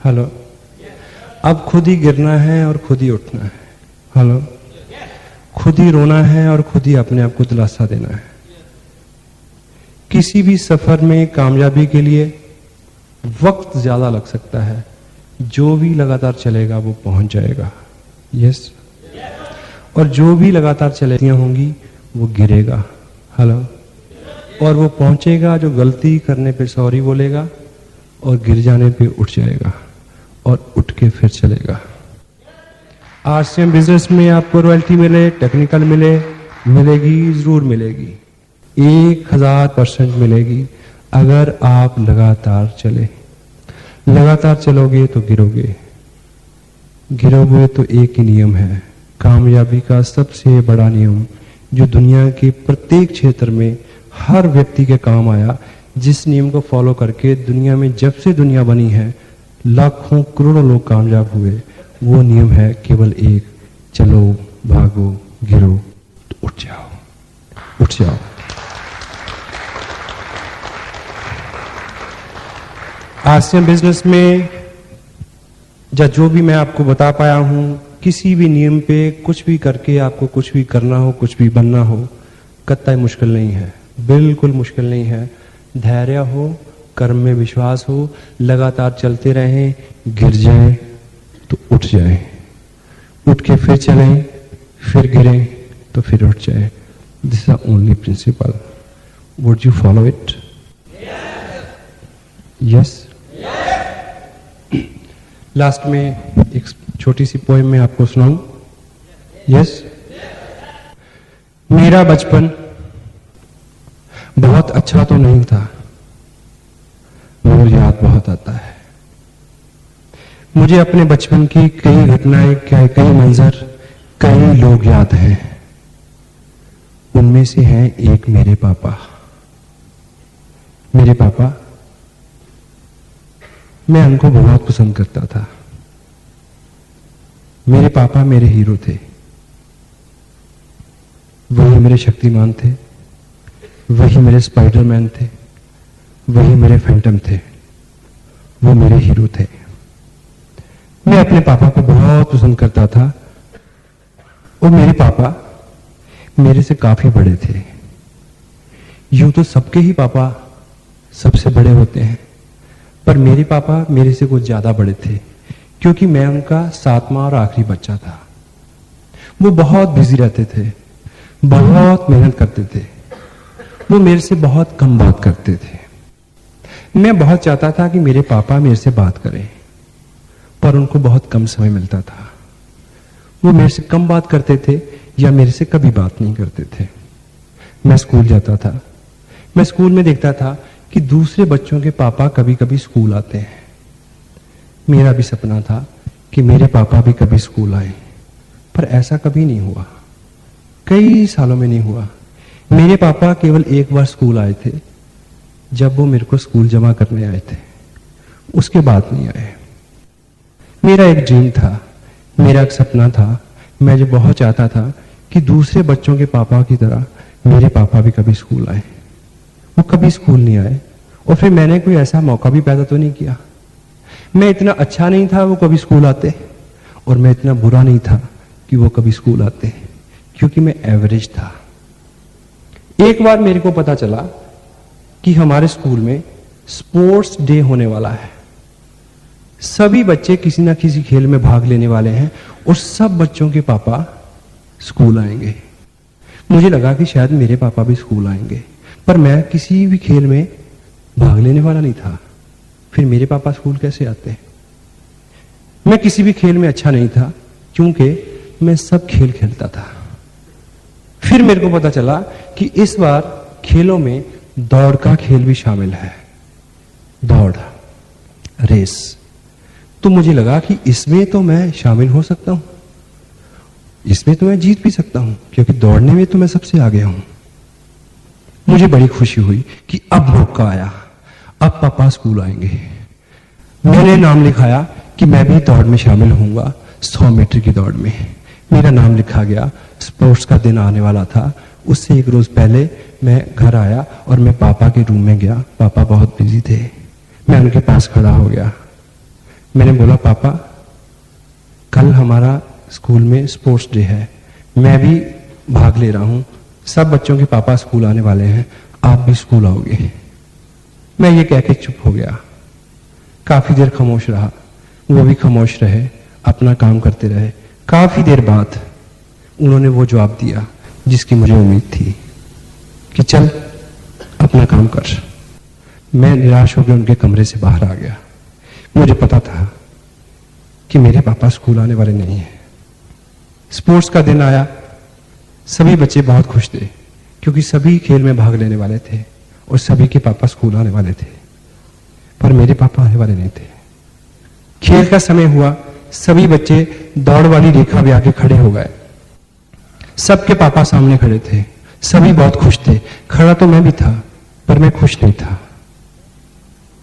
Hello. अब खुद ही गिरना है और खुद ही उठना है। हेलो। खुद ही रोना है और खुद ही अपने आप को दिलासा देना है। किसी भी सफर में कामयाबी के लिए वक्त ज्यादा लग सकता है, जो भी लगातार चलेगा वो पहुंच जाएगा। यस। और जो भी लगातार चलेगियां होंगी वो गिरेगा। हेलो। और वो पहुंचेगा जो गलती करने पे सॉरी बोलेगा और गिर जाने पे उठ जाएगा और उठ के फिर चलेगा। आरसीएम बिजनेस में आपको रॉयल्टी मिले, टेक्निकल मिले, मिलेगी, जरूर मिलेगी, 1000% मिलेगी अगर आप लगातार चले। लगातार चलोगे तो गिरोगे। गिरोगे तो एक ही नियम है, कामयाबी का सबसे बड़ा नियम जो दुनिया के प्रत्येक क्षेत्र में हर व्यक्ति के काम आया, जिस नियम को फॉलो करके दुनिया में जब से दुनिया बनी है लाखों करोड़ों लोग कामयाब हुए, वो नियम है केवल एक, चलो, भागो, गिरो तो उठ जाओ, उठ जाओ। आरसीएम बिजनेस में जो भी मैं आपको बता पाया हूं, किसी भी नियम पे कुछ भी करके आपको कुछ भी करना हो, कुछ भी बनना हो, कतई मुश्किल नहीं है, बिल्कुल मुश्किल नहीं है। धैर्य हो, कर्म में विश्वास हो, लगातार चलते रहें, गिर जाएं तो उठ जाएं, उठ के फिर चलें, फिर गिरें तो फिर उठ जाएं। This is the only principle. Would you follow it? Yes. Last में एक छोटी सी पोएम में आपको सुनाऊं। यस। मेरा बचपन बहुत अच्छा तो नहीं था, मगर याद बहुत आता है। मुझे अपने बचपन की कई घटनाएं, कई मंजर, कई लोग याद हैं। उनमें से हैं एक मेरे पापा। मेरे पापा, मैं उनको बहुत पसंद करता था। मेरे पापा मेरे हीरो थे। वही मेरे शक्तिमान थे, वही मेरे स्पाइडरमैन थे, वही मेरे फैंटम थे, वो मेरे हीरो थे। मैं अपने पापा को बहुत पसंद करता था और मेरे पापा मेरे से काफी बड़े थे। यूं तो सबके ही पापा सबसे बड़े होते हैं, पर मेरे पापा मेरे से कुछ ज्यादा बड़े थे, क्योंकि मैं उनका 7वां और आखिरी बच्चा था। वो बहुत बिजी रहते थे, बहुत मेहनत करते थे, वो मेरे से बहुत कम बात करते थे। मैं बहुत चाहता था कि मेरे पापा मेरे से बात करें, पर उनको बहुत कम समय मिलता था। वो मेरे से कम बात करते थे या मेरे से कभी बात नहीं करते थे। मैं स्कूल जाता था, मैं स्कूल में देखता था कि दूसरे बच्चों के पापा कभी कभी स्कूल आते हैं। मेरा भी सपना था कि मेरे पापा भी कभी स्कूल आए, पर ऐसा कभी नहीं हुआ, कई सालों में नहीं हुआ। मेरे पापा केवल एक बार स्कूल आए थे, जब वो मेरे को स्कूल जमा करने आए थे, उसके बाद नहीं आए। मेरा एक ड्रीम था, मेरा एक सपना था, मैं जो बहुत चाहता था कि दूसरे बच्चों के पापा की तरह मेरे पापा भी कभी स्कूल आए। वो कभी स्कूल नहीं आए, और फिर मैंने कोई ऐसा मौका भी पैदा तो नहीं किया। मैं इतना अच्छा नहीं था वो कभी स्कूल आते, और मैं इतना बुरा नहीं था कि वो कभी स्कूल आते, क्योंकि मैं एवरेज था। एक बार मेरे को पता चला कि हमारे स्कूल में स्पोर्ट्स डे होने वाला है। सभी बच्चे किसी ना किसी खेल में भाग लेने वाले हैं और सब बच्चों के पापा स्कूल आएंगे। मुझे लगा कि शायद मेरे पापा भी स्कूल आएंगे, पर मैं किसी भी खेल में भाग लेने वाला नहीं था। फिर मेरे पापा स्कूल कैसे आते? मैं किसी भी खेल में अच्छा नहीं था, क्योंकि मैं सब खेल खेलता था। फिर मेरे को पता चला कि इस बार खेलों में दौड़ का खेल भी शामिल है, दौड़, रेस। तो मुझे लगा कि इसमें तो मैं शामिल हो सकता हूं, इसमें तो मैं जीत भी सकता हूं, क्योंकि दौड़ने में तो मैं सबसे आगे हूं। मुझे बड़ी खुशी हुई कि अब मौका आया, अब पापा स्कूल आएंगे। मैंने नाम लिखाया कि मैं भी दौड़ में शामिल होऊंगा, 100 मीटर की दौड़ में। मेरा नाम लिखा गया। स्पोर्ट्स का दिन आने वाला था, उससे एक रोज पहले मैं घर आया और मैं पापा के रूम में गया। पापा बहुत बिजी थे। मैं उनके पास खड़ा हो गया। मैंने बोला पापा कल हमारा स्कूल में स्पोर्ट्स डे है, मैं भी भाग ले रहा हूं, सब बच्चों के पापा स्कूल आने वाले हैं, आप भी स्कूल आओगे। मैं ये कह के चुप हो गया। काफी देर खामोश रहा, वो भी खामोश रहे, अपना काम करते रहे। काफी देर बाद उन्होंने वो जवाब दिया जिसकी मुझे उम्मीद थी कि चल अपना काम कर। मैं निराश होकर उनके कमरे से बाहर आ गया। मुझे पता था कि मेरे पापा स्कूल आने वाले नहीं हैं। स्पोर्ट्स का दिन आया, सभी बच्चे बहुत खुश थे क्योंकि सभी खेल में भाग लेने वाले थे और सभी के पापा स्कूल आने वाले थे, पर मेरे पापा आने वाले नहीं थे। खेल का समय हुआ, सभी बच्चे दौड़ वाली रेखा पे आके खड़े हो गए। सबके पापा सामने खड़े थे, सभी बहुत खुश थे। खड़ा तो मैं भी था, पर मैं खुश नहीं था।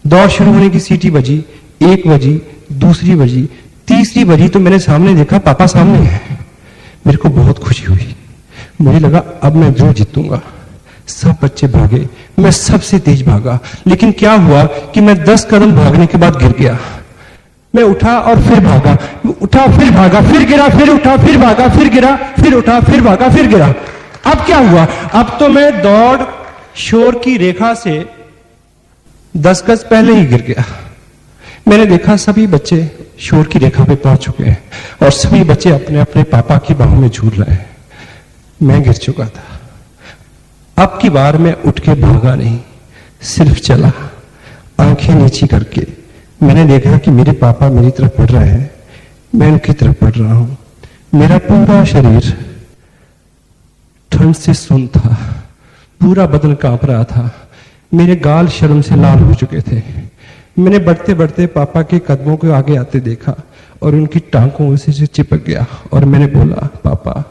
दौड़ शुरू होने की सीटी बजी, 1 बजी, दूसरी बजी, तीसरी बजी तो मैंने सामने देखा पापा सामने हैं। मेरे को बहुत खुशी हुई। मुझे लगा अब मैं जरूर जीतूंगा। सब बच्चे भागे, मैं सबसे तेज भागा, लेकिन क्या हुआ कि मैं 10 कदम भागने के बाद गिर गया। मैं उठा और फिर भागा, उठा फिर भागा, फिर गिरा, फिर उठा, फिर भागा, फिर गिरा, फिर उठा, फिर भागा, फिर गिरा। अब क्या हुआ? अब तो मैं दौड़ शोर की रेखा से 10 गज पहले ही गिर गया। मैंने देखा सभी बच्चे शोर की रेखा पे पहुंच चुके हैं और सभी बच्चे अपने अपने पापा की बाहों में झूल रहे हैं। मैं गिर चुका था। अब की बार मैं उठ के भागा नहीं, सिर्फ चला, आंखें नीची करके। मैंने देखा कि मेरे पापा मेरी तरफ बढ़ रहे हैं, मैं उनकी तरफ बढ़ रहा हूं। मेरा पूरा शरीर ठंड से सुन्न था, पूरा बदन कांप रहा था, मेरे गाल शर्म से लाल हो चुके थे। मैंने बढ़ते बढ़ते पापा के कदमों को आगे आते देखा और उनकी टांगों से चिपक गया और मैंने बोला, पापा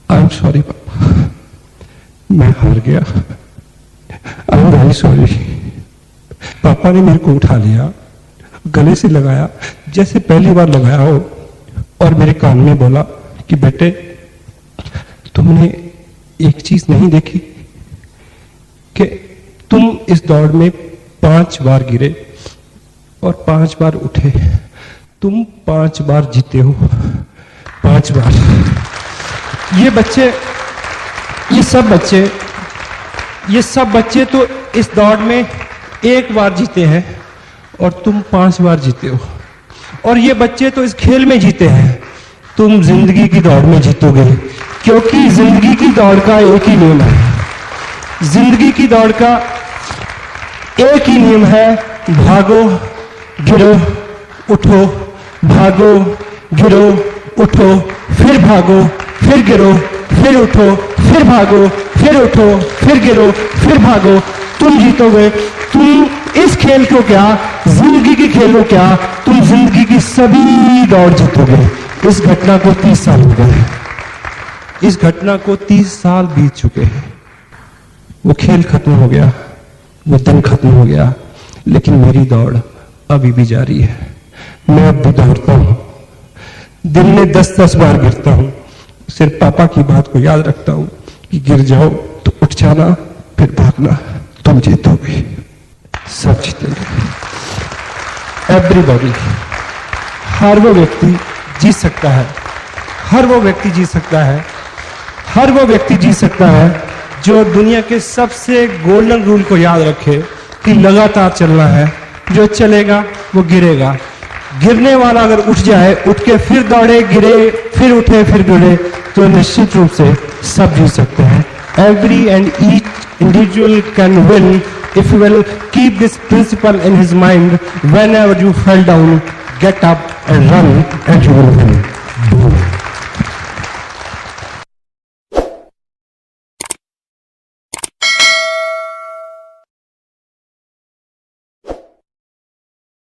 आई एम सॉरी पापा, मैं हार गया, आई एम वेरी सॉरी। पापा ने मेरे को उठा लिया, गले से लगाया जैसे पहली बार लगाया हो और मेरे कान में बोला कि बेटे तुमने एक चीज नहीं देखी कि तुम इस दौड़ में 5 बार गिरे और 5 बार उठे, तुम 5 बार जीते हो, 5 बार। ये सब बच्चे तो इस दौड़ में 1 बार जीते हैं और तुम 5 बार जीते हो। और ये बच्चे तो इस खेल में जीते हैं, तुम जिंदगी की दौड़ में जीतोगे, क्योंकि जिंदगी की दौड़ का एक ही नियम है। जिंदगी की दौड़ का एक ही नियम है, भागो गिरो उठो, भागो गिरो उठो, फिर भागो, फिर गिरो, फिर उठो, फिर भागो, फिर उठो, फिर गिरो, फिर भागो। तुम जीतोगे। तुम इस खेल को क्या, जिंदगी के खेल को क्या, तुम जिंदगी की सभी दौड़ जीतोगे। इस घटना को 30 साल हो गए, इस घटना को 30 साल बीत चुके हैं। वो खेल खत्म हो गया, वो दिन खत्म हो गया, लेकिन मेरी दौड़ अभी भी जारी है। मैं अब भी दौड़ता हूं, दिन में 10-10 बार गिरता हूं, सिर्फ पापा की बात को याद रखता हूं कि गिर जाओ तो उठ जाना, फिर भागना, तुम जीतोगे, सब जीतेंगे। एवरीबॉडी, हर वो व्यक्ति जीत सकता है, हर वो व्यक्ति जीत सकता है, हर वो व्यक्ति जीत सकता है जो दुनिया के सबसे गोल्डन रूल को याद रखे कि लगातार चलना है। जो चलेगा वो गिरेगा। गिरने वाला अगर उठ जाए, उठ के फिर दौड़े, गिरे, फिर उठे, फिर गिरे, तो निश्चित रूप से सब जीत सकते हैं। Every and each individual can win if you will keep this principle in his mind. Whenever you fall down, get up and run and you will win.